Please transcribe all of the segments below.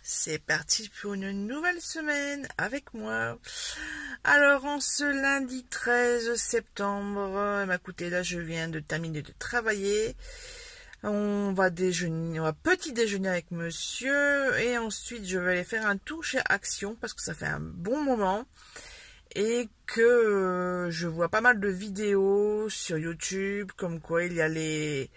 C'est parti pour une nouvelle semaine avec moi. Alors, en ce lundi 13 septembre, écoutez, là, je viens de terminer de travailler. On va déjeuner, on va petit déjeuner avec monsieur et ensuite je vais aller faire un tour chez Action parce que ça fait un bon moment et que je vois pas mal de vidéos sur YouTube comme quoi il y a les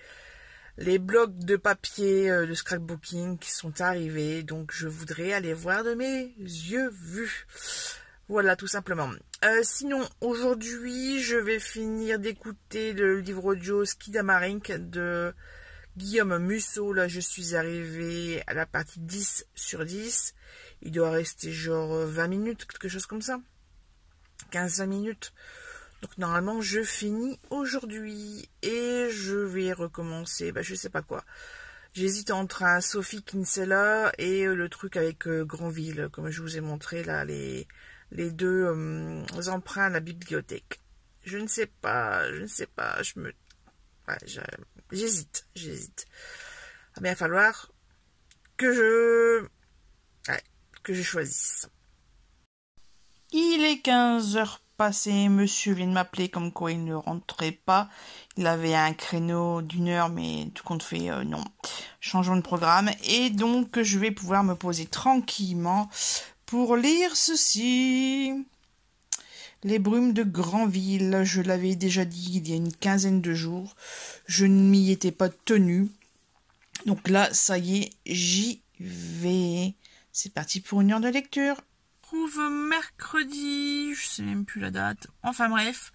blocs de papier de scrapbooking qui sont arrivés, donc je voudrais aller voir de mes yeux vus. Voilà, tout simplement. Sinon, aujourd'hui, je vais finir d'écouter le livre audio Skidamarink de Guillaume Musso. Là, je suis arrivée à la partie 10 sur 10. Il doit rester genre 20 minutes, quelque chose comme ça. 15-20 minutes. Donc normalement je finis aujourd'hui et je vais recommencer, je sais pas quoi. J'hésite entre un Sophie Kinsella et le truc avec Granville, comme je vous ai montré là, les deux emprunts à la bibliothèque. Je ne sais pas, j'hésite. Il va falloir que je choisisse. Il est 15h passé, monsieur vient de m'appeler comme quoi il ne rentrait pas. Il avait un créneau d'1 heure, mais tout compte fait, non. Changeons de programme. Et donc, je vais pouvoir me poser tranquillement pour lire ceci. Les brumes de Granville, je l'avais déjà dit il y a une quinzaine de jours. Je ne m'y étais pas tenue. Donc là, ça y est, j'y vais. C'est parti pour une heure de lecture. Mercredi, je sais même plus la date, enfin bref,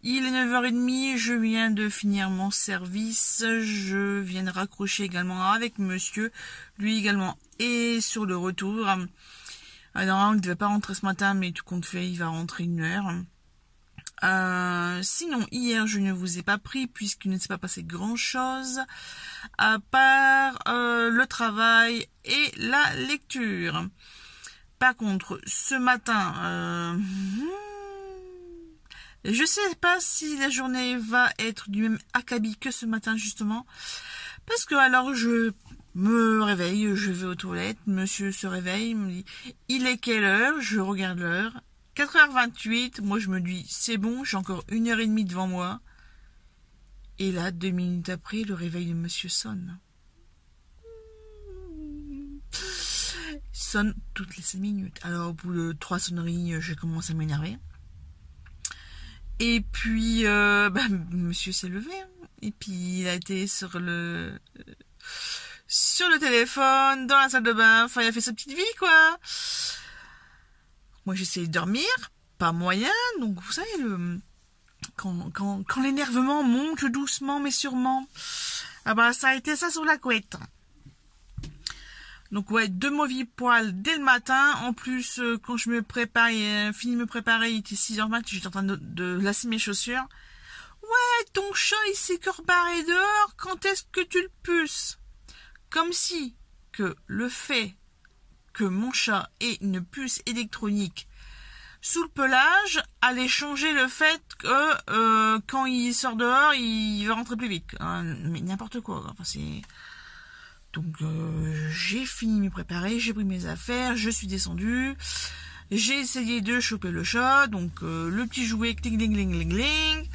il est 9h30, je viens de finir mon service, je viens de raccrocher également avec monsieur, lui également est sur le retour. Alors il ne devait pas rentrer ce matin, mais tout compte fait, il va rentrer 1 heure. Sinon, hier, je ne vous ai pas pris puisqu'il ne s'est pas passé grand-chose à part le travail et la lecture. Par contre, ce matin, je sais pas si la journée va être du même acabit que ce matin, justement. Parce que alors, je me réveille, je vais aux toilettes, monsieur se réveille, il me dit, il est quelle heure? Je regarde l'heure. 4h28, moi je me dis, c'est bon, j'ai encore 1h30 devant moi. Et là, 2 minutes après, le réveil de monsieur sonne. Sonne toutes les 5 minutes. Alors au bout de 3 sonneries, je commence à m'énerver. Et puis monsieur s'est levé et puis il a été sur le téléphone, dans la salle de bain, enfin il a fait sa petite vie quoi. Moi j'essayais de dormir, pas moyen, donc vous savez quand l'énervement monte doucement mais sûrement. Ça a été ça sur la couette. Donc ouais, 2 mauvais poils dès le matin. En plus, quand je me prépare, fini de me préparer, il était 6h20, j'étais en train de lasser mes chaussures. Ouais, ton chat, il s'est corbarré dehors, quand est-ce que tu le puces? Comme si que le fait que mon chat ait une puce électronique sous le pelage allait changer le fait que quand il sort dehors, il va rentrer plus vite. Mais n'importe quoi, enfin c'est... Donc j'ai fini de me préparer, j'ai pris mes affaires, je suis descendue, j'ai essayé de choper le chat, donc le petit jouet cling cling cling cling,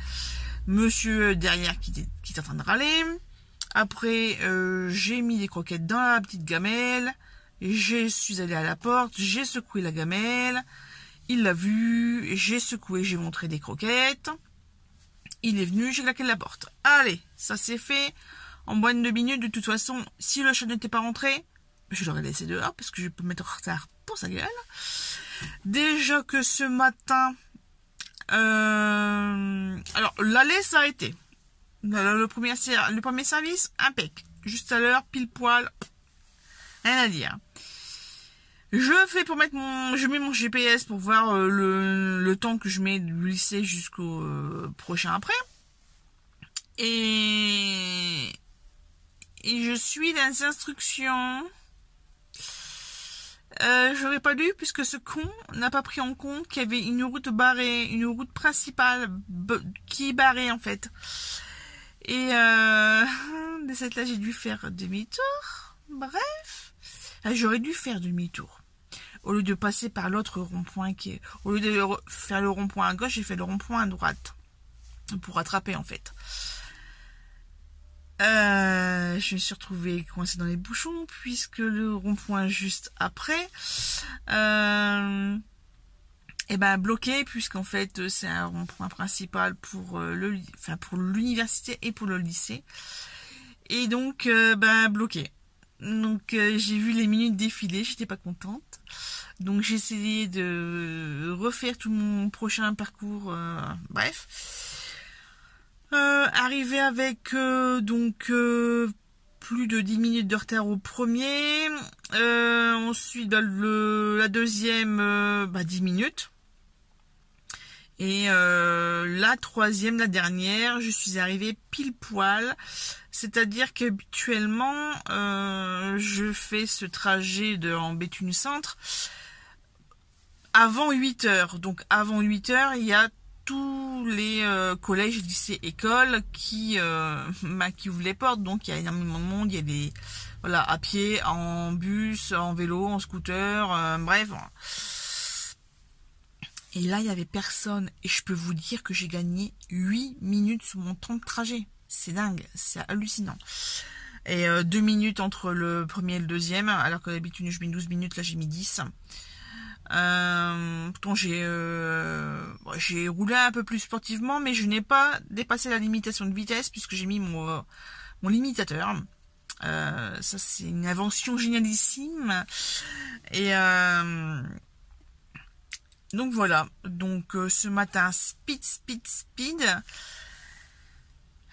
monsieur derrière qui est en train de râler. Après j'ai mis des croquettes dans la petite gamelle, je suis allée à la porte, j'ai secoué la gamelle, il l'a vu, j'ai secoué, j'ai montré des croquettes, il est venu, j'ai claqué la porte. Allez, ça c'est fait. En moins de 2 minutes, de toute façon, si le chat n'était pas rentré, je l'aurais laissé dehors parce que je peux me mettre en retard pour sa gueule. Déjà que ce matin, alors l'aller ça a été. Le premier service, impec. Juste à l'heure, pile poil, rien à dire. Je mets mon GPS pour voir le temps que je mets du lycée jusqu'au prochain après. Et je suis dans les instructions. J'aurais pas dû puisque ce con n'a pas pris en compte qu'il y avait une route barrée, une route principale qui est barrée en fait. Et de cette là j'ai dû faire demi-tour. Bref, Là, j'aurais dû faire demi-tour. Au lieu de passer par l'autre rond-point au lieu de faire le rond-point à gauche, j'ai fait le rond-point à droite. Pour rattraper, en fait. Je me suis retrouvée coincée dans les bouchons, puisque le rond-point juste après, bloqué, puisqu'en fait, c'est un rond-point principal pour pour l'université et pour le lycée. Et donc, bloqué. Donc, j'ai vu les minutes défiler, j'étais pas contente. Donc, j'ai essayé de refaire tout mon prochain parcours, bref. Arrivé avec, plus de 10 minutes de retard au premier. Ensuite, la deuxième, 10 minutes. Et la troisième, la dernière, je suis arrivée pile poil. C'est-à-dire qu'habituellement, je fais ce trajet en Béthune Centre avant 8 heures. Donc avant 8 heures, il y a tous les collèges, lycées, écoles qui ouvrent les portes. Donc il y a énormément de monde. Il y a des à pied, en bus, en vélo, en scooter, bref. Et là, il y avait personne. Et je peux vous dire que j'ai gagné 8 minutes sur mon temps de trajet. C'est dingue, c'est hallucinant. Et 2 minutes entre le premier et le deuxième, alors que d'habitude je mets 12 minutes, là j'ai mis 10. Pourtant j'ai roulé un peu plus sportivement, mais je n'ai pas dépassé la limitation de vitesse puisque j'ai mis mon limitateur. Ça c'est une invention génialissime. Et donc voilà, donc ce matin, speed.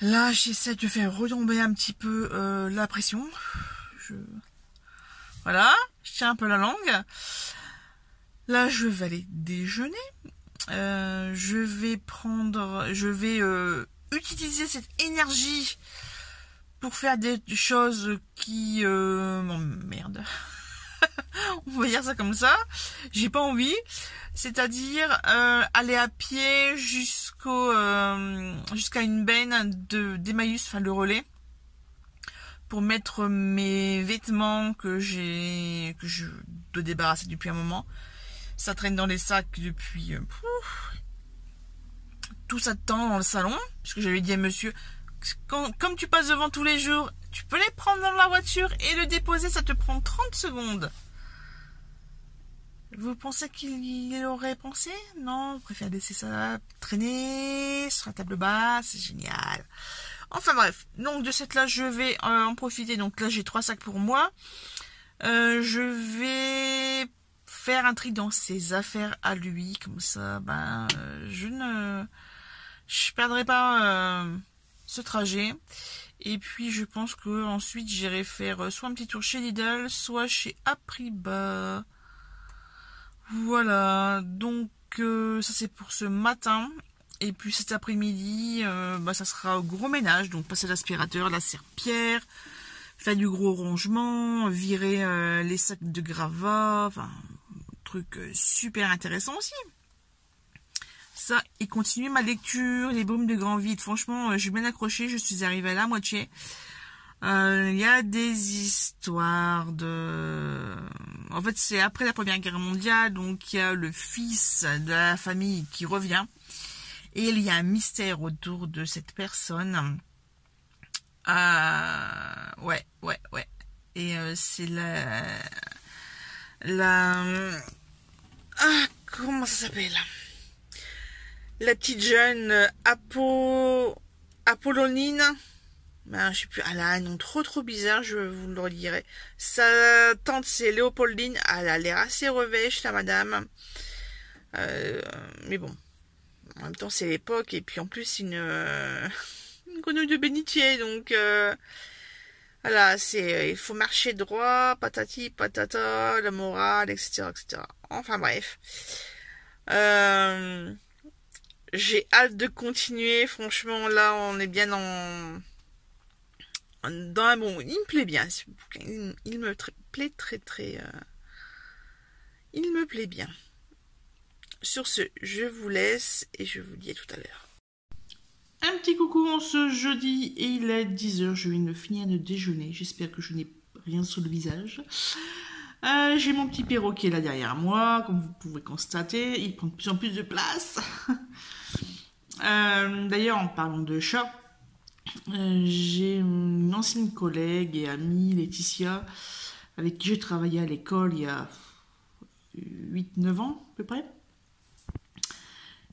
Là, j'essaie de faire retomber un petit peu la pression. Voilà, je tiens un peu la langue. Là, je vais aller déjeuner. Je vais utiliser cette énergie pour faire des choses qui m'emmerdent. On va dire ça comme ça. J'ai pas envie. C'est-à-dire aller à pied jusqu'à une benne d'Emmaüs, le relais, pour mettre mes vêtements que je dois débarrasser depuis un moment. Ça traîne dans les sacs depuis tout ça de temps dans le salon, puisque j'avais dit à monsieur, comme tu passes devant tous les jours, tu peux les prendre dans la voiture et le déposer, ça te prend 30 secondes. Vous pensez qu'il aurait pensé? Non, je préfère laisser ça traîner sur la table basse, c'est génial. Enfin bref, donc de cette là, je vais en profiter. Donc là, j'ai 3 sacs pour moi. Je vais faire un tri dans ses affaires à lui, comme ça, je perdrai pas ce trajet. Et puis je pense que ensuite j'irai faire soit un petit tour chez Lidl, soit chez Apriba. Voilà, donc ça c'est pour ce matin. Et puis cet après-midi, ça sera au gros ménage, donc passer l'aspirateur, la serpillière, faire du gros rangement, virer les sacs de gravats, enfin, truc super intéressant aussi. Ça, et continuer ma lecture, les brumes de grand vide. Franchement, j'ai bien accroché, je suis arrivée à la moitié. Il y a des histoires en fait, c'est après la Première Guerre mondiale, donc il y a le fils de la famille qui revient. Et il y a un mystère autour de cette personne. Ouais. Et c'est comment ça s'appelle? La petite jeune Apollonine. Je sais plus. Elle a un nom trop bizarre, je vous le redirai. Sa tante, c'est Léopoldine. Elle a l'air assez revêche, la madame. Mais bon. En même temps, c'est l'époque. Et puis en plus, une grenouille de bénitier. Donc, voilà, il faut marcher droit, patati, patata, la morale, etc. Enfin bref. J'ai hâte de continuer. Franchement, là, on est bien dans un bon. Il me plaît bien. Il me plaît très. Il me plaît bien. Sur ce, je vous laisse et je vous dis à tout à l'heure. Un petit coucou en ce jeudi et il est 10h. Je viens de finir de déjeuner. J'espère que je n'ai rien sur le visage. J'ai mon petit perroquet là derrière moi, comme vous pouvez constater, il prend de plus en plus de place. D'ailleurs, en parlant de chat, j'ai une ancienne collègue et amie, Laetitia, avec qui j'ai travaillé à l'école il y a 8-9 ans à peu près.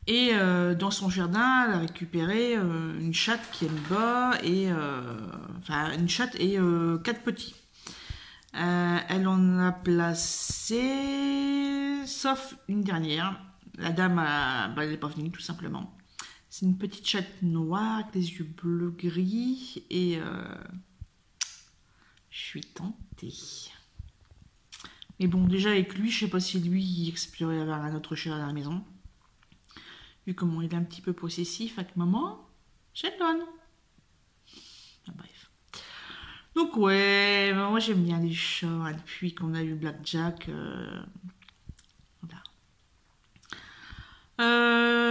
Et dans son jardin, elle a récupéré une chatte qui aime bas et enfin une chatte et 4 petits. Elle en a placé, sauf une dernière. La dame, elle n'est pas venue tout simplement. C'est une petite chatte noire avec les yeux bleu-gris et je suis tentée. Mais bon, déjà avec lui, je sais pas si lui il explorait avec un autre chat à la maison. Vu comment il est un petit peu possessif avec maman, je le donne. Ah, bref. Donc ouais, moi j'aime bien les chats. Depuis qu'on a eu Blackjack, voilà.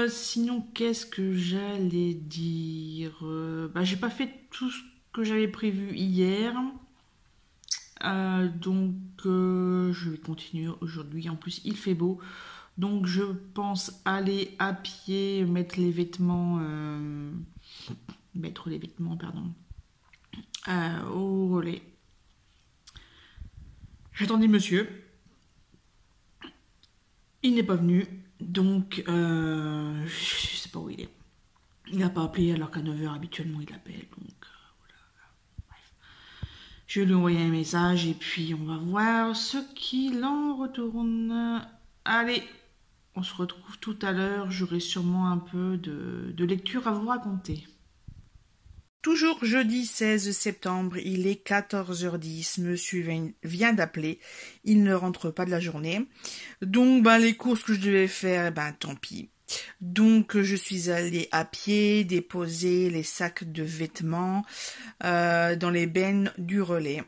Sinon, qu'est-ce que j'allais dire? J'ai pas fait tout ce que j'avais prévu hier. Donc, je vais continuer aujourd'hui. En plus, il fait beau. Donc, je pense aller à pied, mettre les vêtements, pardon, au relais. J'attendais monsieur. Il n'est pas venu. Donc, je sais pas où il est. Il n'a pas appelé alors qu'à 9h habituellement il appelle. Donc, voilà. Bref. Je vais lui envoyer un message et puis on va voir ce qu'il en retourne. Allez, on se retrouve tout à l'heure. J'aurai sûrement un peu de lecture à vous raconter. Toujours jeudi 16 septembre, il est 14h10, monsieur vient d'appeler, il ne rentre pas de la journée. Donc les courses que je devais faire, tant pis. Donc je suis allée à pied déposer les sacs de vêtements dans les bennes du relais.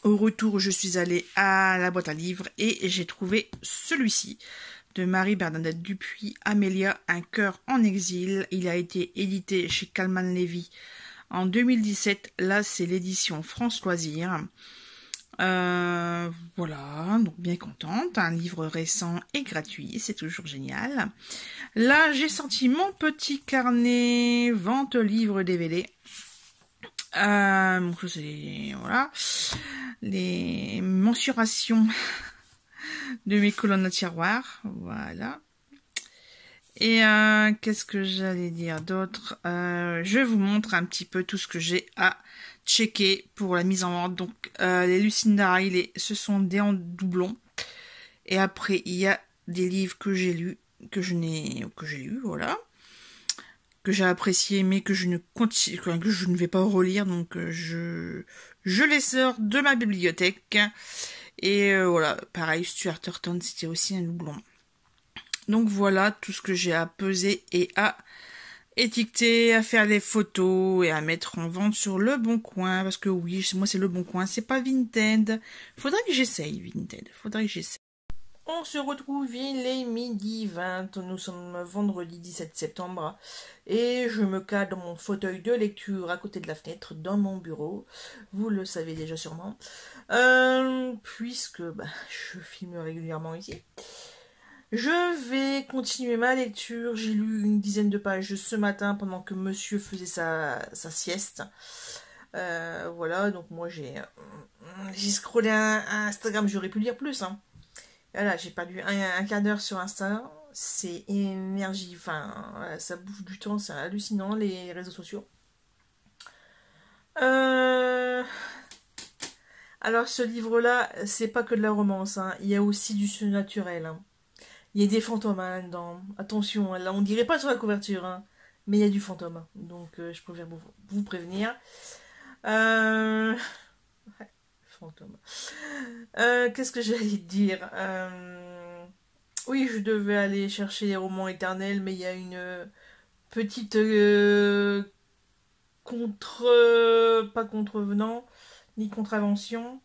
Au retour, je suis allée à la boîte à livres et j'ai trouvé celui-ci de Marie-Bernadette Dupuis, Amélia, un cœur en exil. Il a été édité chez Calman Lévy en 2017. Là, c'est l'édition France Loisirs. Voilà, donc bien contente. Un livre récent et gratuit, c'est toujours génial. Là, j'ai sorti mon petit carnet vente livre DVD. Donc c'est voilà les mensurations de mes colonnes à tiroir, voilà. Et qu'est-ce que j'allais dire d'autre? Je vous montre un petit peu tout ce que j'ai à checker pour la mise en vente. Donc les Lucinda Riley, ce sont des en doublon. Et après il y a des livres que j'ai lus, que j'ai lus, voilà, que j'ai apprécié, mais que je ne vais pas relire. Donc je les sors de ma bibliothèque. Et voilà, pareil, Stuart Turton, c'était aussi un doublon. Donc voilà tout ce que j'ai à peser et à étiqueter, à faire les photos et à mettre en vente sur Le Bon Coin. Parce que oui, moi c'est Le Bon Coin, c'est pas Vinted. Faudrait que j'essaye Vinted, On se retrouve, il est midi 20, nous sommes vendredi 17 septembre et je me cale dans mon fauteuil de lecture à côté de la fenêtre dans mon bureau, vous le savez déjà sûrement, puisque je filme régulièrement ici. Je vais continuer ma lecture, j'ai lu une dizaine de pages ce matin pendant que monsieur faisait sa sieste. Voilà, donc moi j'ai scrollé un Instagram, j'aurais pu lire plus, hein. Voilà, j'ai perdu un quart d'heure sur Insta, c'est énergie, enfin, voilà, ça bouffe du temps, c'est hallucinant les réseaux sociaux. Alors ce livre-là, c'est pas que de la romance, hein. Il y a aussi du surnaturel, hein. Il y a des fantômes là-dedans, attention, là on dirait pas sur la couverture, hein, mais il y a du fantôme, donc je préfère vous prévenir. Ouais, fantôme. Qu'est-ce que j'allais dire? Oui, je devais aller chercher les romans éternels, mais il y a une petite pas contrevenant, ni contravention.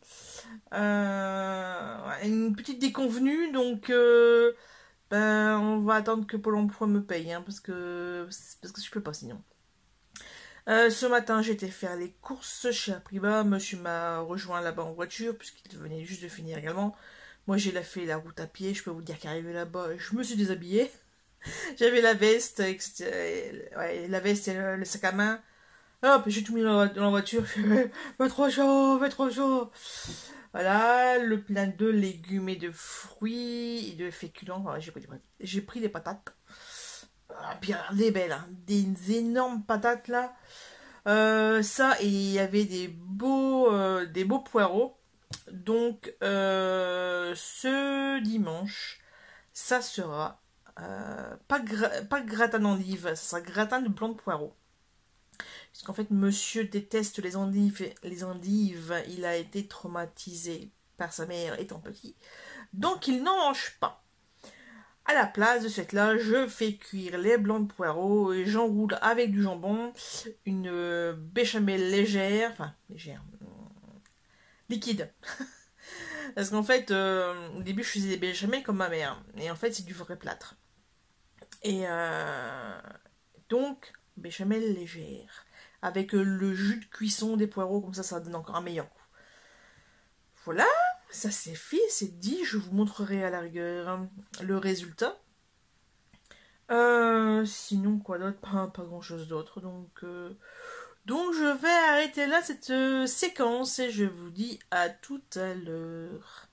Une petite déconvenue, donc on va attendre que Pôle emploi me paye, hein, parce que je peux pas sinon. Ce matin, j'étais faire les courses chez Apriba. Monsieur m'a rejoint là-bas en voiture, puisqu'il venait juste de finir également. Moi, j'ai fait la route à pied. Je peux vous dire qu'arrivé là-bas, je me suis déshabillée. J'avais la veste, ouais, la veste et le sac à main. Hop, j'ai tout mis dans la voiture. Je fais, fait trop chaud, fait trop chaud. Voilà, le plein de légumes et de fruits et de féculents. Voilà, j'ai pris des patates. Ah, bien, des belles, hein, des énormes patates là. Ça, et il y avait des beaux poireaux. Donc, ce dimanche, ça sera pas gratin d'endive, ça sera gratin de blanc de poireaux. Parce qu'en fait, monsieur déteste les endives. Les endives, il a été traumatisé par sa mère étant petit. Donc, il n'en mange pas. À la place de cette là, je fais cuire les blancs de poireaux et j'enroule avec du jambon, une béchamel légère, enfin légère, liquide. Parce qu'en fait, au début, je faisais des béchamel comme ma mère. Et en fait, c'est du vrai plâtre. Et donc, béchamel légère. Avec le jus de cuisson des poireaux, comme ça donne encore un meilleur goût. Voilà, ça c'est fait, c'est dit. Je vous montrerai à la rigueur le résultat. Sinon, quoi d'autre? Pas grand chose d'autre. Donc, je vais arrêter là cette séquence et je vous dis à tout à l'heure.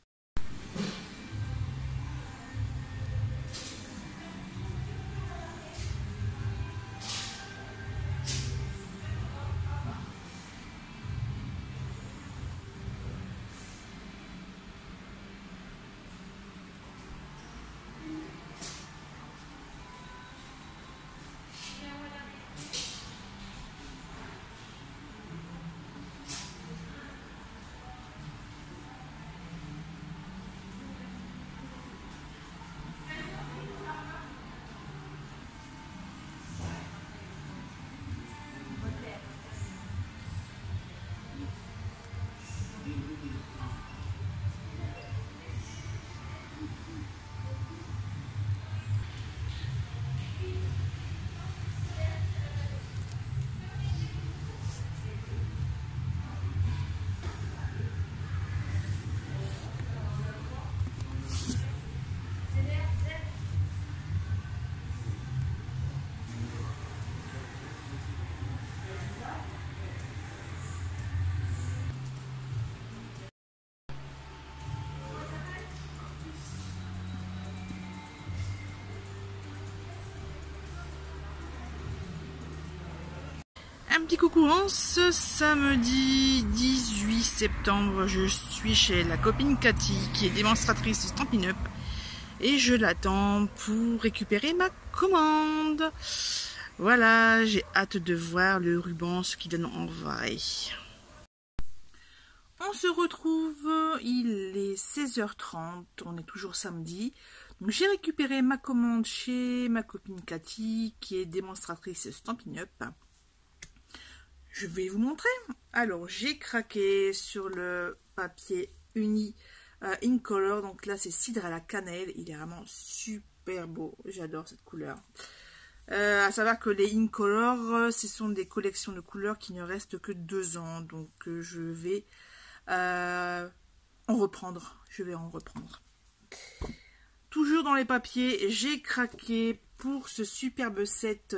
Un petit coucou, en ce samedi 18 septembre, je suis chez la copine Cathy qui est démonstratrice de Stampin' Up et je l'attends pour récupérer ma commande. Voilà, j'ai hâte de voir le ruban, ce qu'il donne en vrai. On se retrouve, il est 16h30, on est toujours samedi. Donc j'ai récupéré ma commande chez ma copine Cathy qui est démonstratrice Stampin' Up. Je vais vous montrer. Alors, j'ai craqué sur le papier uni Incolor. Donc là, c'est cidre à la cannelle. Il est vraiment super beau. J'adore cette couleur. À savoir que les Incolor, ce sont des collections de couleurs qui ne restent que 2 ans. Donc, je vais en reprendre. Toujours dans les papiers, j'ai craqué pour ce superbe set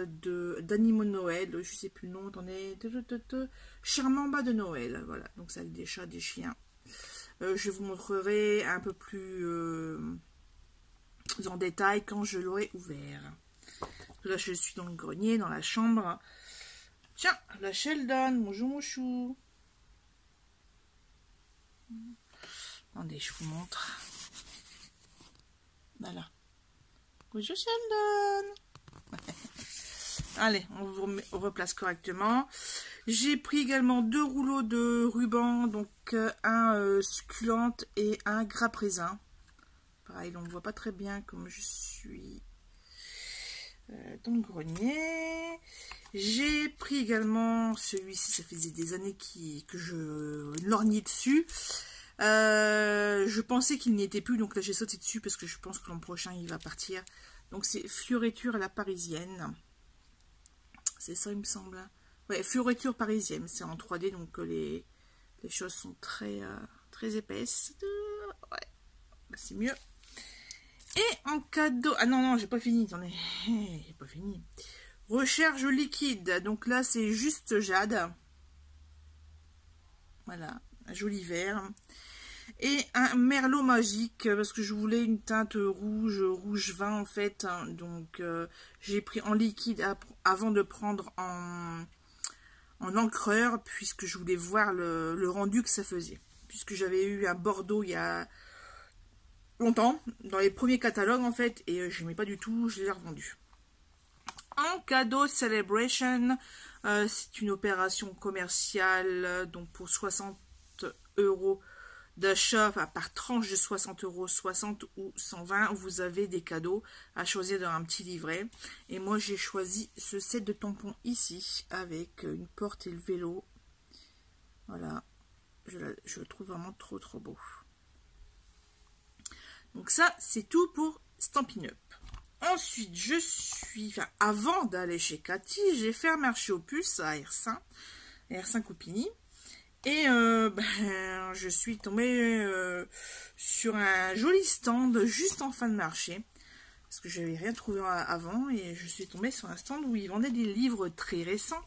d'animaux de Noël. Je sais plus le nom, attendez. Charmant bas de Noël. Voilà, donc c'est avec des chats, des chiens. Je vous montrerai un peu plus en détail quand je l'aurai ouvert. Là, je suis dans le grenier, dans la chambre. Tiens, la Sheldon, bonjour mon chou. Attendez, je vous montre. Voilà. Bonjour Sheldon. Allez, on vous replace correctement. J'ai pris également 2 rouleaux de ruban, donc un succulente et un grappe raisin. Pareil, on ne voit pas très bien comme je suis dans le grenier. J'ai pris également celui-ci, ça faisait des années que je lorgnais dessus. Je pensais qu'il n'y était plus, donc là j'ai sauté dessus parce que je pense que l'an prochain il va partir. Donc c'est Fioriture à la parisienne. C'est ça il me semble. Ouais, fioriture parisienne, c'est en 3D, donc les choses sont très, très épaisses. Ouais, c'est mieux. Et en cadeau... Ah non, non, j'ai pas fini, attendez. J'ai pas fini. Recherche liquide. Donc là, c'est juste jade. Voilà, un joli vert. Et un merlot magique, parce que je voulais une teinte rouge, rouge vin en fait. Donc j'ai pris en liquide avant de prendre en encreur, puisque je voulais voir le rendu que ça faisait. Puisque j'avais eu un Bordeaux il y a longtemps, dans les premiers catalogues en fait, et je n'aimais pas du tout, je les ai revendus. En cadeau Celebration, c'est une opération commerciale, donc pour 60 € d'achat, par tranche de 60 €, 60 ou 120, vous avez des cadeaux à choisir dans un petit livret. Et moi j'ai choisi ce set de tampons ici, avec une porte et le vélo. Voilà, je le trouve vraiment trop trop beau. Donc ça, c'est tout pour Stampin' Up. Ensuite, avant d'aller chez Cathy, j'ai fait un marché aux puces à R5 Coupigny. Et je suis tombée sur un joli stand juste en fin de marché. Parce que je n'avais rien trouvé avant. Et je suis tombée sur un stand où ils vendaient des livres très récents.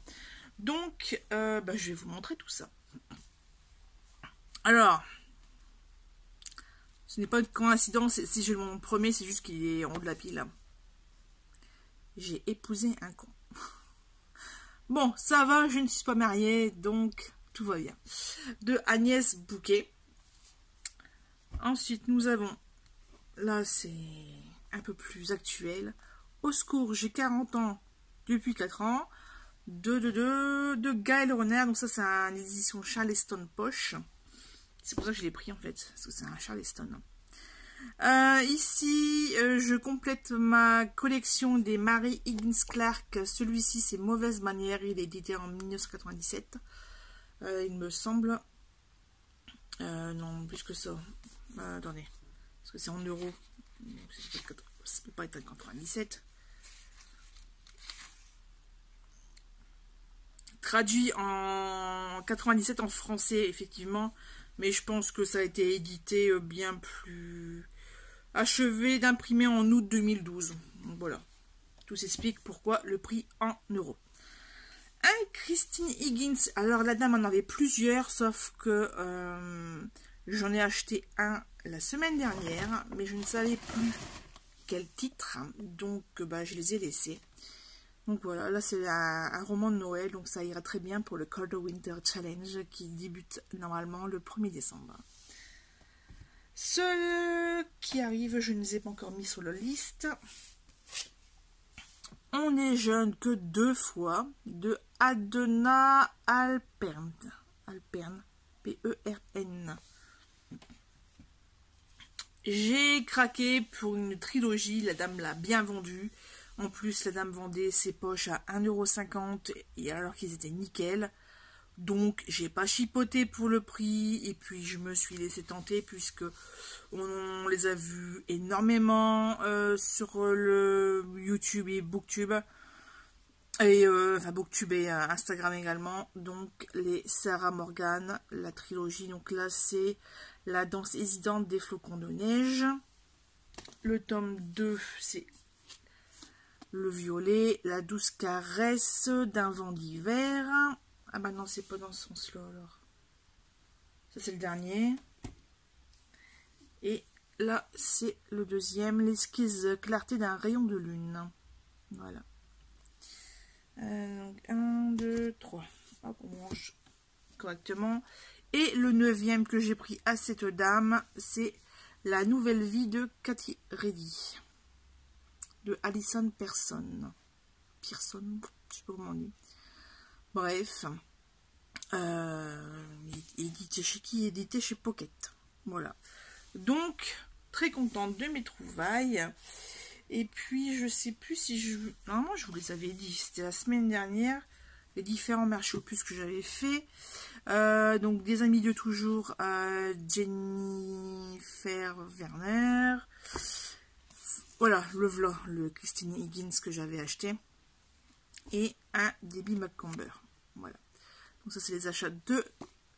Donc, je vais vous montrer tout ça. Alors... Ce n'est pas une coïncidence, si je le premier, c'est juste qu'il est en haut de la pile. J'ai épousé un con. Bon, ça va, je ne suis pas mariée, donc tout va bien. De Agnès Bouquet. Ensuite, nous avons, là c'est un peu plus actuel. Au secours, j'ai 40 ans depuis 4 ans. De Gaël Renard, donc ça c'est une édition Charleston Poche. C'est pour ça que je l'ai pris en fait, parce que c'est un Charleston. Ici, je complète ma collection des Mary Higgins Clark. Celui-ci, c'est Mauvaise Manière. Il est édité en 1997. Il me semble. Non, plus que ça. Attendez. Parce que c'est en euros. Ça peut pas être en 97. Traduit en 97 en français, effectivement. Mais je pense que ça a été édité bien plus achevé d'imprimer en août 2012. Donc voilà. Tout s'explique pourquoi le prix en euros. Un Christine Higgins. Alors la dame en avait plusieurs, sauf que j'en ai acheté un la semaine dernière, mais je ne savais plus quel titre. Donc je les ai laissés. Donc voilà, là c'est un roman de Noël, donc ça ira très bien pour le Cold Winter Challenge qui débute normalement le 1er décembre. Ceux qui arrivent, je ne les ai pas encore mis sur la liste. On n'est jeune que 2 fois, de Adena Alpern, P-E-R-N. J'ai craqué pour une trilogie, la dame l'a bien vendue. En plus, la dame vendait ses poches à 1,50 € et alors qu'ils étaient nickel. Donc, j'ai pas chipoté pour le prix et puis je me suis laissé tenter puisque on les a vus énormément sur le YouTube et Booktube. Et Booktube et Instagram également. Donc, les Sarah Morgan, la trilogie. Donc là, c'est La danse hésitante des flocons de neige. Le tome 2, c'est Le violet, La douce caresse d'un vent d'hiver. Ah bah non, c'est pas dans ce sens-là alors. Ça c'est le dernier. Et là, c'est le deuxième, L'esquisse clarté d'un rayon de lune. Voilà. Donc 1, 2, 3. Hop, on mange correctement. Et le 9e que j'ai pris à cette dame, c'est La nouvelle vie de Cathy Reddy. De Alison Pearson, je sais pas comment on dit. Bref, édité chez qui? Édité chez Pocket. Voilà. Donc, très contente de mes trouvailles. Et puis, je sais plus si je... Normalement, je vous les avais dit. C'était la semaine dernière. Les différents marchés aux puces que j'avais fait. Donc, des amis de toujours. Jennifer Werner. Voilà, le Christine Higgins que j'avais acheté. Et un Debbie McComber. Voilà. Donc ça, c'est les achats de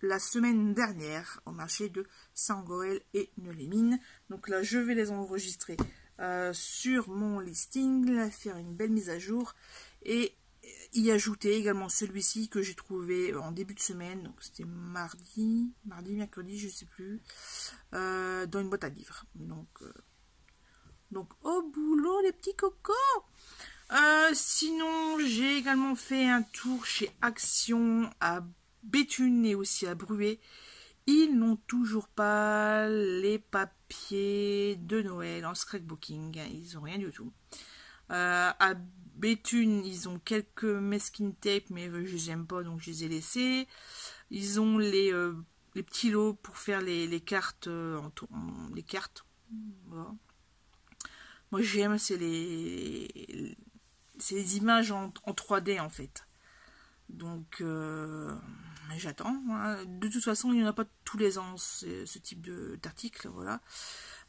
la semaine dernière au marché de Saint-Goël et Neux-les-Mines. Donc là, je vais les enregistrer sur mon listing, faire une belle mise à jour et y ajouter également celui-ci que j'ai trouvé en début de semaine. Donc c'était mardi, mercredi, je sais plus, dans une boîte à livres. Donc au boulot les petits cocos. Sinon, j'ai également fait un tour chez Action à Béthune et aussi à Bruay. Ils n'ont toujours pas les papiers de Noël en scrapbooking. Ils n'ont rien du tout. À Béthune, ils ont quelques masking tape, mais je les aime pas, donc je les ai laissés. Ils ont les petits lots pour faire les cartes. Les cartes. Voilà. Moi, j'aime, c'est les images en 3D en fait. Donc j'attends. Hein. De toute façon, il n'y en a pas tous les ans ce type d'article. Voilà.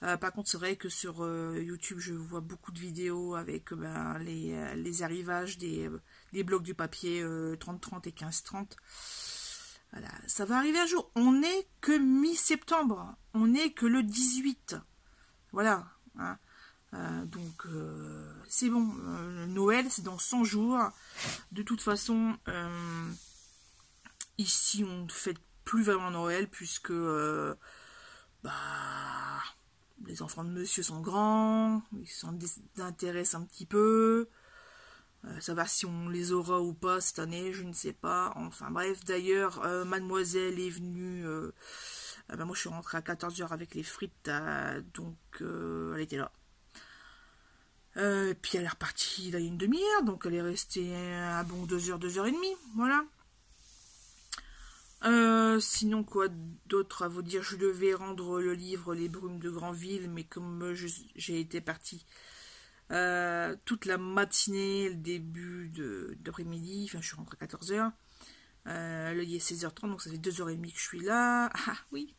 Par contre, c'est vrai que sur YouTube, je vois beaucoup de vidéos avec les arrivages des blocs du papier 30-30 et 15-30. Voilà. Ça va arriver un jour. On n'est que mi-septembre. On n'est que le 18. Voilà. Hein. Donc c'est bon, Noël c'est dans 100 jours. De toute façon, ici on ne fête plus vraiment Noël puisque les enfants de monsieur sont grands, ils s'en désintéressent un petit peu. Savoir si on les aura ou pas cette année, je ne sais pas. Enfin bref, d'ailleurs, mademoiselle est venue. Moi je suis rentrée à 14 h avec les frites, donc elle était là. Puis elle est repartie là, il y a une demi-heure, donc elle est restée un bon 2 h, 2 h 30, voilà. Sinon, quoi d'autre à vous dire? Je devais rendre le livre Les Brumes de Granville, mais comme j'ai été partie toute la matinée, le début d'après-midi, enfin je suis rentrée à 14 h. Là il est 16 h 30, donc ça fait 2 h 30 que je suis là. Ah oui.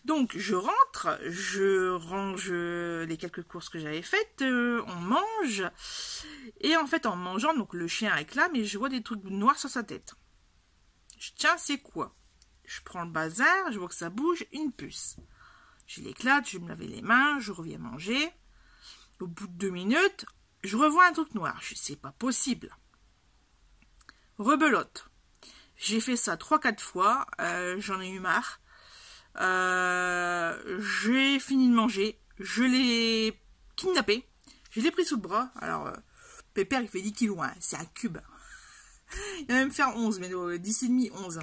Donc je rentre, je range les quelques courses que j'avais faites, on mange, et en fait en mangeant, donc le chien réclame et je vois des trucs noirs sur sa tête. Tiens, c'est quoi? Je prends le bazar, je vois que ça bouge, une puce. Je l'éclate, je me lave les mains, je reviens manger. Au bout de 2 minutes, je revois un truc noir. Je sais pas possible. Rebelote. J'ai fait ça 3-4 fois, j'en ai eu marre. J'ai fini de manger, je l'ai kidnappé, je l'ai pris sous le bras. Alors, Pépère il fait 10 kilos, hein, c'est un cube. Il va même faire 11, mais 10,5, 11.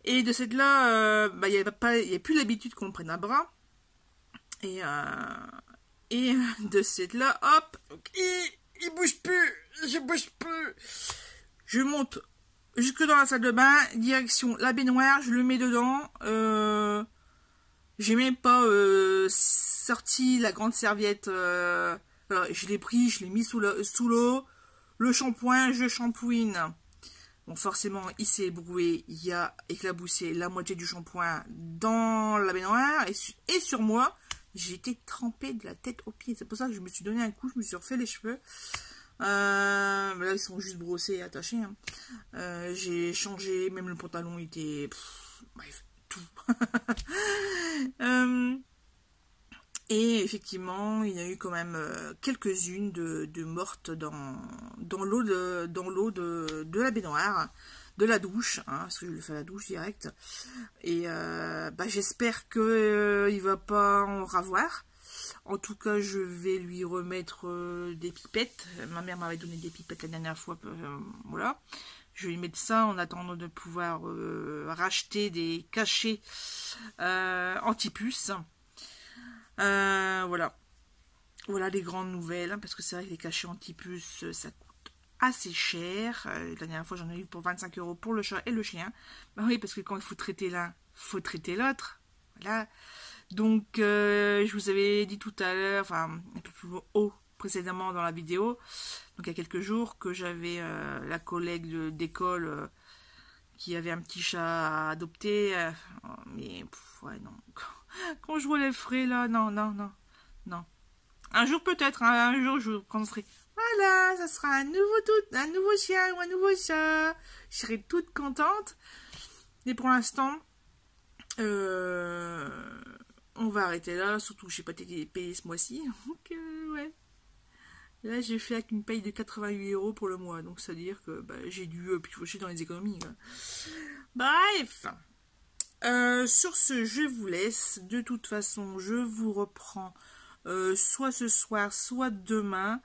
Et de cette là, il n'y a plus l'habitude qu'on me prenne à bras. Et de cette là, hop, il bouge plus, je bouge plus. Je monte jusque dans la salle de bain, direction la baignoire, je le mets dedans. J'ai même pas sorti la grande serviette. Je l'ai pris, je l'ai mis sous l'eau. Le shampoing, je shampouine. Bon, forcément, il s'est ébroué. Il y a éclaboussé la moitié du shampoing dans la baignoire. Et sur moi, j'ai été trempée de la tête aux pieds. C'est pour ça que je me suis donné un coup, je me suis refait les cheveux. Là, ils sont juste brossés et attachés. Hein. J'ai changé, même le pantalon était... bref, tout. Et effectivement, il y a eu quand même quelques-unes de mortes dans l'eau de la baignoire, de la douche, hein, parce que je le fais à la douche direct. Et j'espère que il va pas en ravoir. En tout cas, je vais lui remettre des pipettes. Ma mère m'avait donné des pipettes la dernière fois. Voilà. Je vais lui mettre ça en attendant de pouvoir racheter des cachets anti-puces. Voilà. Voilà les grandes nouvelles. Hein, parce que c'est vrai que les cachets anti-puces, ça coûte assez cher. La dernière fois, j'en ai eu pour 25 € pour le chat et le chien. Bah oui, parce que quand il faut traiter l'un, il faut traiter l'autre. Voilà. Donc, je vous avais dit tout à l'heure, enfin, un peu plus haut précédemment dans la vidéo, donc il y a quelques jours, que j'avais la collègue d'école qui avait un petit chat à adopter, mais, ouais, non. Quand je vois les frais, là, non. Un jour peut-être, hein, un jour je commencerai. Voilà, ça sera un nouveau chien ou un nouveau chat. Je serai toute contente. Mais pour l'instant, on va arrêter là. Surtout que je n'ai pas été payée ce mois-ci. Donc, ouais. Là, j'ai fait avec une paye de 88 € pour le mois. Donc, c'est-à-dire que j'ai dû piocher dans les économies. Quoi. Bref. Sur ce, je vous laisse. De toute façon, je vous reprends soit ce soir, soit demain.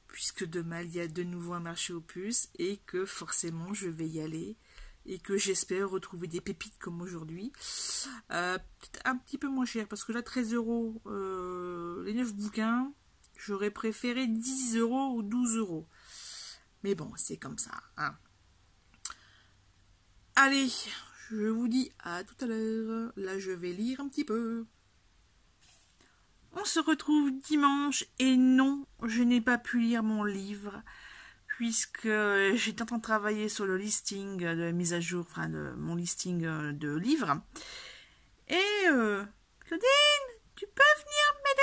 Puisque demain, il y a de nouveau un marché aux puces. Et que forcément, je vais y aller. Et que j'espère retrouver des pépites comme aujourd'hui. Peut-être un petit peu moins cher. Parce que là, 13 €, les 9 bouquins... J'aurais préféré 10 € ou 12 €. Mais bon, c'est comme ça. Hein. Allez, je vous dis à tout à l'heure. Là, je vais lire un petit peu. On se retrouve dimanche. Et non, je n'ai pas pu lire mon livre. Puisque j'étais en train de travailler sur le listing de mise à jour. Enfin, de mon listing de livres. Et Claudine, tu peux venir m'aider?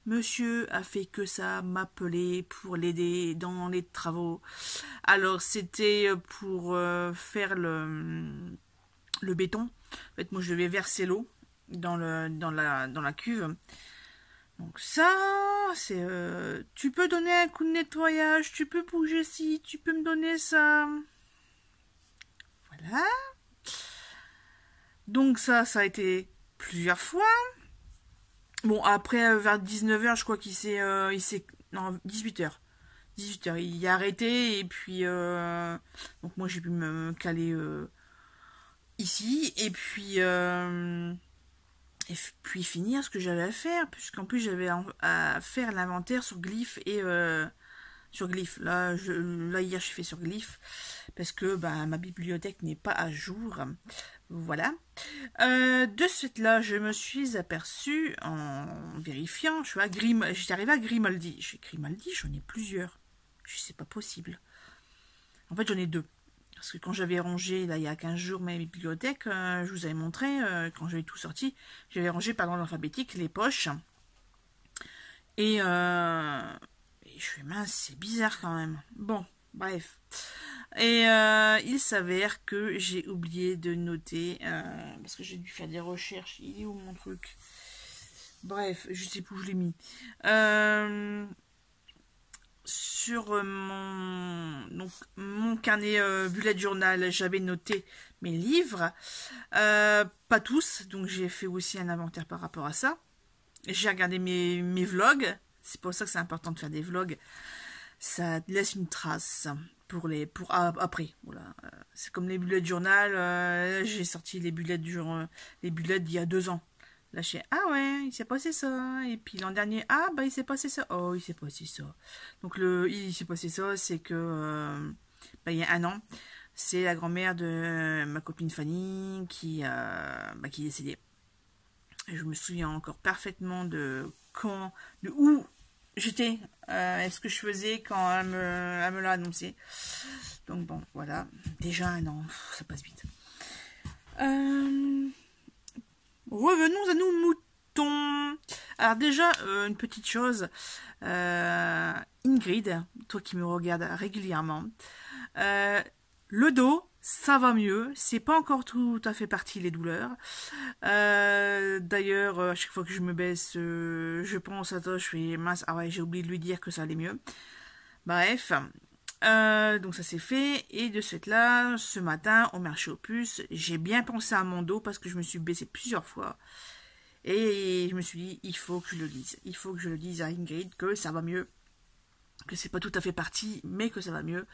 Monsieur a fait que ça, m'appeler pour l'aider dans les travaux. Alors, c'était pour faire le béton. En fait, moi, je devais verser l'eau dans la cuve. Donc ça, c'est... tu peux donner un coup de nettoyage, tu peux bouger ci, tu peux me donner ça. Voilà. Donc ça a été plusieurs fois. Bon, après, vers 19 h, je crois qu'il s'est... non, 18 h. 18 h, il a arrêté, et puis... donc moi, j'ai pu me caler ici, et puis finir ce que j'avais à faire, puisqu'en plus, j'avais à faire l'inventaire sur Glyph et... sur Glyph. Là, hier, je fais sur Glyph, parce que ma bibliothèque n'est pas à jour. Voilà. De suite là, je me suis aperçue en vérifiant, j'étais arrivée à Grimaldi. Chez Grimaldi, j'en ai plusieurs. Je sais pas possible. En fait, j'en ai deux. Parce que quand j'avais rangé, là, il y a 15 jours, ma bibliothèque, je vous avais montré, quand j'avais tout sorti, j'avais rangé par l'ordre alphabétique, les poches. Et je fais mince, c'est bizarre quand même. Bon, bref. Et il s'avère que j'ai oublié de noter, parce que j'ai dû faire des recherches. Il est où mon truc? Bref, je sais plus où je l'ai mis. Sur mon carnet bullet journal, j'avais noté mes livres. Pas tous, donc j'ai fait aussi un inventaire par rapport à ça. J'ai regardé mes vlogs. C'est pour ça que c'est important de faire des vlogs. Ça laisse une trace pour après. Voilà. C'est comme les bullets de journal. J'ai sorti les bullets d'il y a 2 ans. Là, je fais, ah ouais, il s'est passé ça. Et puis l'an dernier, ah il s'est passé ça. Oh, il s'est passé ça. Donc il s'est passé ça, c'est que il y a 1 an, c'est la grand-mère de ma copine Fanny qui est décédée. Et je me souviens encore parfaitement de où j'étais, ce que je faisais quand elle me l'a annoncé. Donc bon, voilà. Déjà 1 an, ça passe vite. Revenons à nos moutons. Alors déjà, une petite chose. Ingrid, toi qui me regardes régulièrement, le dos, ça va mieux. C'est pas encore tout à fait parti les douleurs. D'ailleurs, à chaque fois que je me baisse, je pense à toi, je fais mince. Ah ouais, j'ai oublié de lui dire que ça allait mieux. Bref. Donc ça s'est fait. Et de ce fait là, ce matin, au marché aux puces, j'ai bien pensé à mon dos parce que je me suis baissée plusieurs fois. Et je me suis dit, il faut que je le dise. Il faut que je le dise à Ingrid que ça va mieux. Que c'est pas tout à fait parti, mais que ça va mieux.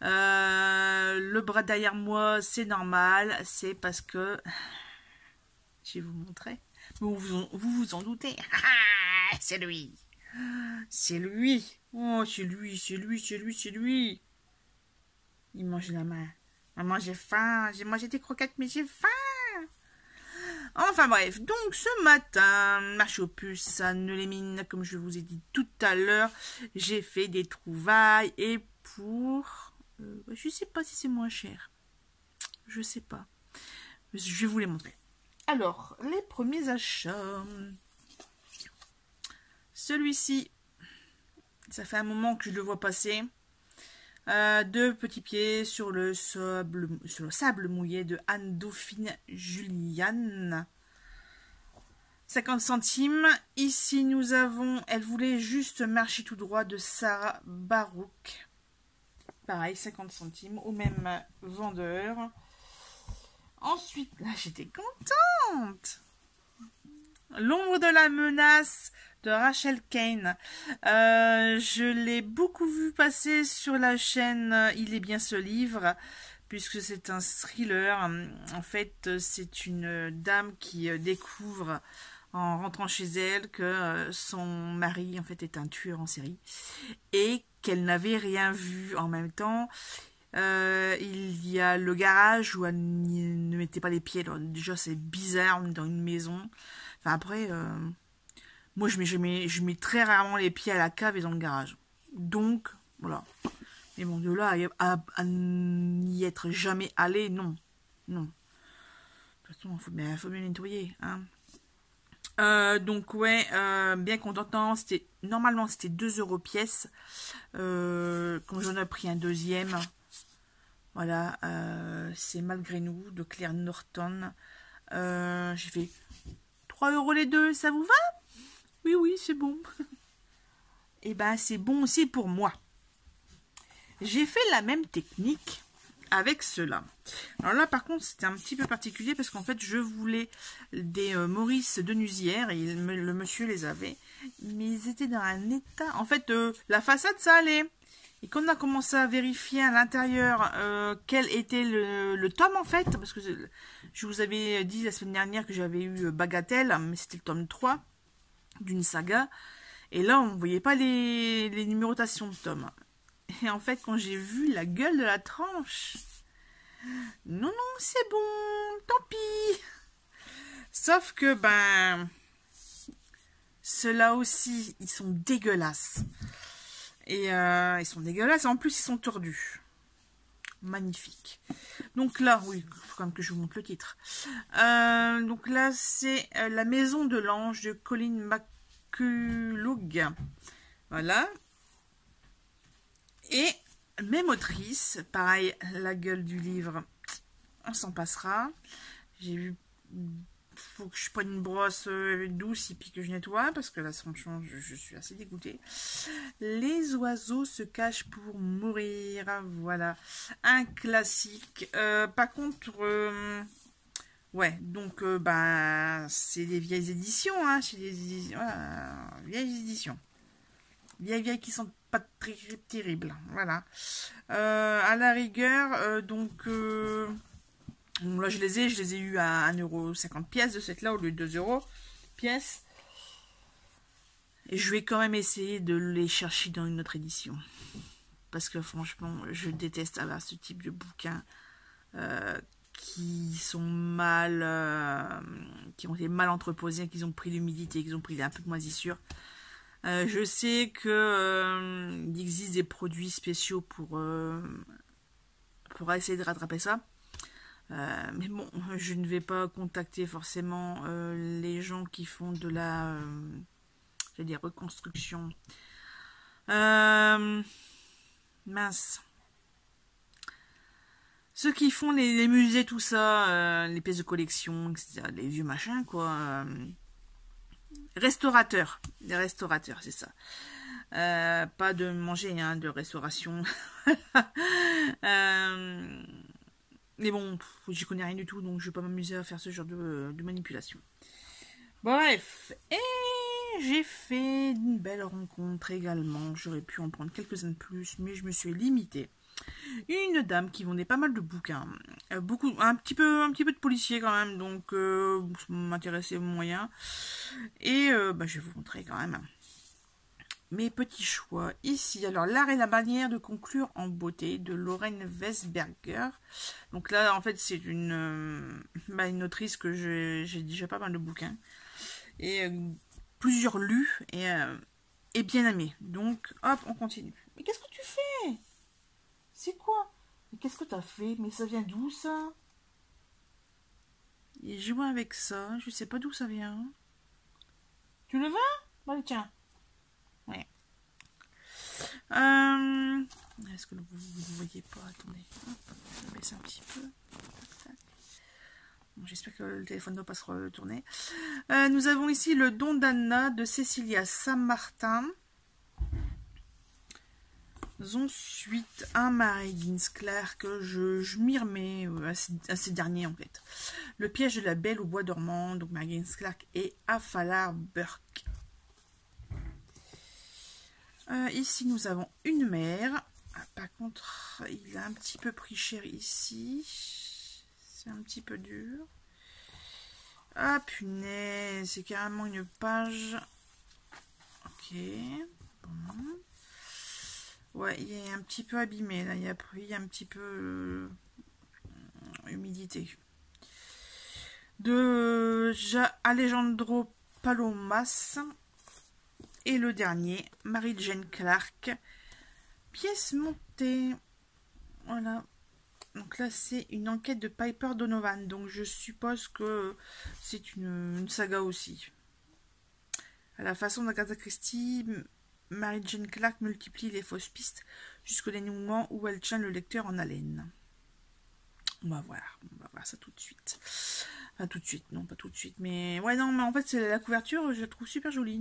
Le bras derrière moi, c'est normal. C'est parce que... Je vais vous montrer. Vous vous en doutez. C'est lui. C'est lui. Oh, c'est lui, c'est lui, c'est lui, c'est lui. Il mange la main. Maman, j'ai faim. J'ai mangé des croquettes, mais j'ai faim. Enfin bref, donc ce matin, marché aux puces, ça ne les mine, comme je vous ai dit tout à l'heure, j'ai fait des trouvailles et pour... je sais pas si c'est moins cher. Je sais pas. Je vais vous les montrer. Alors, les premiers achats. Celui-ci, Ça fait un moment que je le vois passer. Deux petits pieds sur le sable mouillé de Anne-Dauphine Juliane. 50 centimes. Ici, nous avons Elle voulait juste marcher tout droit de Sarah Barouk. Pareil, 50 centimes au même vendeur. Ensuite, là, j'étais contente. L'ombre de la menace de Rachel Kane. Je l'ai beaucoup vu passer sur la chaîne Il est bien ce livre, puisque c'est un thriller. En fait, c'est une dame qui découvre en rentrant chez elle que son mari en fait est un tueur en série et qu'elle n'avait rien vu. En même temps, il y a le garage où elle ne mettait pas les pieds. Alors, déjà, c'est bizarre dans une maison. Enfin, après, moi, je mets très rarement les pieds à la cave et dans le garage. Donc, voilà. Mais bon, de là à n'y être jamais allé, non. Non. De toute façon, il faut bien nettoyer. Hein. Donc, ouais, bien content. Normalement, c'était 2 € pièce. Quand j'en ai pris un deuxième, voilà, c'est Malgré nous de Claire Norton. J'ai fait 3 € les deux, ça vous va? Oui, oui, c'est bon. Et ben, c'est bon aussi pour moi. J'ai fait la même technique avec ceux-là. Alors là, par contre, c'était un petit peu particulier parce qu'en fait, je voulais des Maurice Denusière et le monsieur les avait. Mais ils étaient dans un état... En fait, la façade, ça allait. Et quand on a commencé à vérifier à l'intérieur quel était le tome, en fait, parce que je vous avais dit la semaine dernière que j'avais eu Bagatelle, mais c'était le tome 3 d'une saga. Et là, on ne voyait pas les numérotations de tomes. Et en fait, quand j'ai vu la gueule de la tranche, non, non, c'est bon, tant pis. Sauf que, ben, ceux-là aussi, ils sont dégueulasses. Et ils sont dégueulasses, et en plus, ils sont tordus. Magnifique. Donc là, oui, il faut quand même que je vous montre le titre. Donc là, c'est La Maison de l'Ange de Colin McCullough. Voilà. Et même autrice, pareil, la gueule du livre, on s'en passera. J'ai vu, faut que je prenne une brosse douce et puis que je nettoie, parce que là, franchement, je suis assez dégoûtée. Les oiseaux se cachent pour mourir, voilà, un classique. Par contre, ouais, donc, ben, c'est des vieilles éditions, hein, c'est des vieilles éditions. Vieilles qui sont pas très terribles, voilà. À la rigueur, donc là je les ai eu à 1,50 € pièce de cette là au lieu de 2 € pièce. Et je vais quand même essayer de les chercher dans une autre édition. Parce que franchement, je déteste avoir ce type de bouquins qui sont qui ont été mal entreposés, qui ont pris l'humidité, qui ont pris un peu de moisissure. Je sais que il existe des produits spéciaux pour essayer de rattraper ça. Mais bon, je ne vais pas contacter forcément les gens qui font de la reconstruction. Mince. Ceux qui font les musées, tout ça, les pièces de collection, etc., les vieux machins, quoi. Restaurateurs. Les restaurateurs, c'est ça. Pas de manger, hein, de restauration. Mais bon, j'y connais rien du tout, donc je vais pas m'amuser à faire ce genre de manipulation. Bref, et j'ai fait une belle rencontre également. J'aurais pu en prendre quelques-uns de plus, mais je me suis limitée. Une dame qui vendait pas mal de bouquins, un petit peu de policier quand même, donc ça m'intéressait moyen. Et je vais vous montrer quand même mes petits choix ici. Alors, L'art et la manière de conclure en beauté de Lorraine Westberger. Donc là, en fait, c'est une autrice que j'ai déjà pas mal de bouquins et plusieurs lus et bien aimés. Donc, hop, on continue. Mais qu'est-ce que tu fais? C'est quoi? Mais qu'est-ce que t'as fait? Mais ça vient d'où, ça? Il joue avec ça, je sais pas d'où ça vient. Tu le veux? Allez, tiens. Ouais. Est-ce que vous ne voyez pas? Attendez, hop, je baisse un petit peu. Bon, j'espère que le téléphone ne doit pas se retourner. Nous avons ici le Don d'Anna de Cécilia Saint-Martin. Ensuite, un Marie Claire que je m'y remets à ces derniers en fait. Le piège de la Belle au bois dormant, donc Marie Clark et Afalar Burke. Ici, nous avons une mère. Ah, par contre, il a un petit peu pris cher ici. C'est un petit peu dur. Ah, punaise, c'est carrément une page. Ok. Bon. Ouais, il est un petit peu abîmé, là. Il a pris un petit peu humidité. De Alejandro Palomas. Et le dernier, Mary-Jane Clark. Pièce montée. Voilà. Donc là, c'est une enquête de Piper Donovan. Donc je suppose que c'est une saga aussi. À la façon d'Agatha Christie, Mary-Jane Clark multiplie les fausses pistes jusqu'au dénouement où elle tient le lecteur en haleine. On va voir ça tout de suite. Enfin, tout de suite, non, pas tout de suite. Mais ouais, non, mais en fait, la couverture, je la trouve super jolie.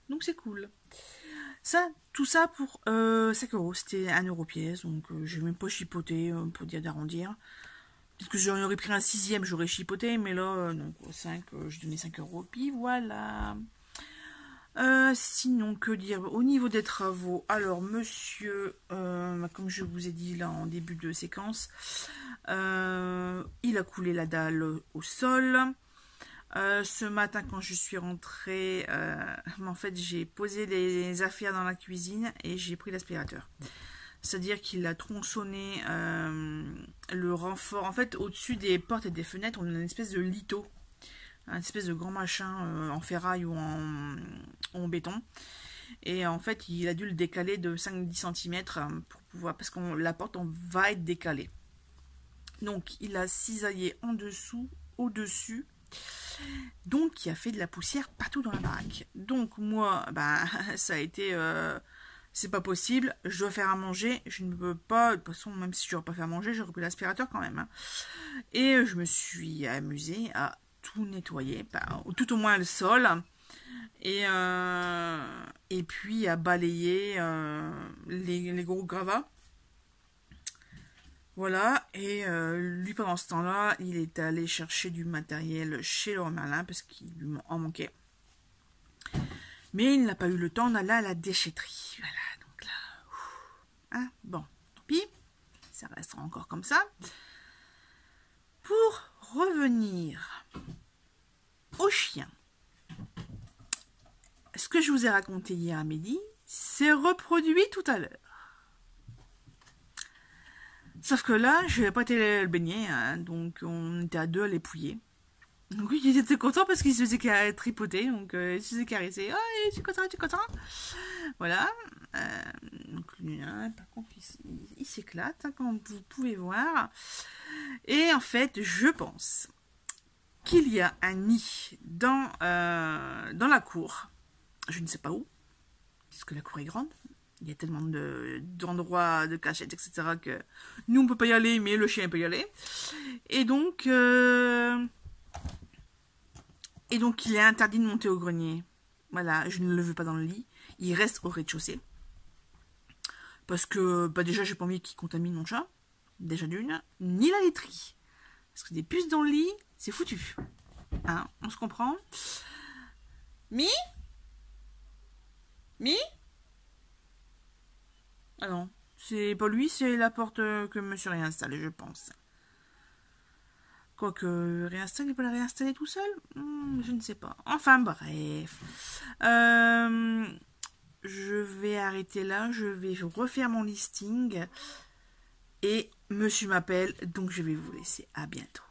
Donc c'est cool. Ça, tout ça pour 5 €. C'était 1 € pièce. Donc j'ai même pas chipoté pour dire d'arrondir. Peut-être que j'en aurais pris un 6e, j'aurais chipoté. Mais là, donc 5, j'ai donné 5 €. Puis voilà. Sinon, que dire? Au niveau des travaux, alors monsieur, comme je vous ai dit là en début de séquence, il a coulé la dalle au sol. Ce matin, quand je suis rentrée, en fait, j'ai posé les affaires dans la cuisine et j'ai pris l'aspirateur. C'est-à-dire qu'il a tronçonné le renfort. En fait, au-dessus des portes et des fenêtres, on a une espèce de lito. Un espèce de grand machin en ferraille ou en béton. Et en fait, il a dû le décaler de 5-10 cm pour pouvoir, parce que la porte va être décalée. Donc, il a cisaillé en dessous, au-dessus. Donc, il a fait de la poussière partout dans la baraque. Donc, moi, ça a été... c'est pas possible, je dois faire à manger, je ne peux pas, de toute façon, même si je n'aurais pas fait à manger, j'aurais pris l'aspirateur quand même. Hein. Et je me suis amusée à tout nettoyer, tout au moins le sol, et puis à balayer les gros gravats. Voilà, et lui pendant ce temps-là, il est allé chercher du matériel chez Leroy Merlin parce qu'il lui en manquait. Mais il n'a pas eu le temps d'aller à la déchetterie. Voilà, donc là, hein, bon, tant pis, ça restera encore comme ça. Pour revenir au chien, ce que je vous ai raconté hier à midi, s'est reproduit tout à l'heure. Sauf que là, je n'ai pas été le baigner, hein, donc on était à 2 à l'épouiller. Donc oui, il était content parce qu'il se faisait tripoter, donc il se faisait caresser. Oh, je suis content. Voilà. Donc lui, hein, par contre, il s'éclate, hein, comme vous pouvez voir. Et en fait, je pense qu'il y a un nid dans la cour. Je ne sais pas où, parce que la cour est grande. Il y a tellement d'endroits, de cachettes, etc. que nous, on ne peut pas y aller, mais le chien peut y aller. Et donc, il est interdit de monter au grenier. Voilà, je ne le veux pas dans le lit. Il reste au rez-de-chaussée. Parce que, déjà, j'ai pas envie qu'il contamine mon chat. Déjà d'une. Ni la laiterie. Parce que des puces dans le lit, c'est foutu. Hein, on se comprend. Mi Ah non, c'est pas lui, c'est la porte que monsieur réinstalle, je pense. Quoique, réinstaller, il peut la réinstaller tout seul, je ne sais pas. Enfin, bref. Je vais arrêter là, je vais refaire mon listing. Et monsieur m'appelle, donc je vais vous laisser. À bientôt.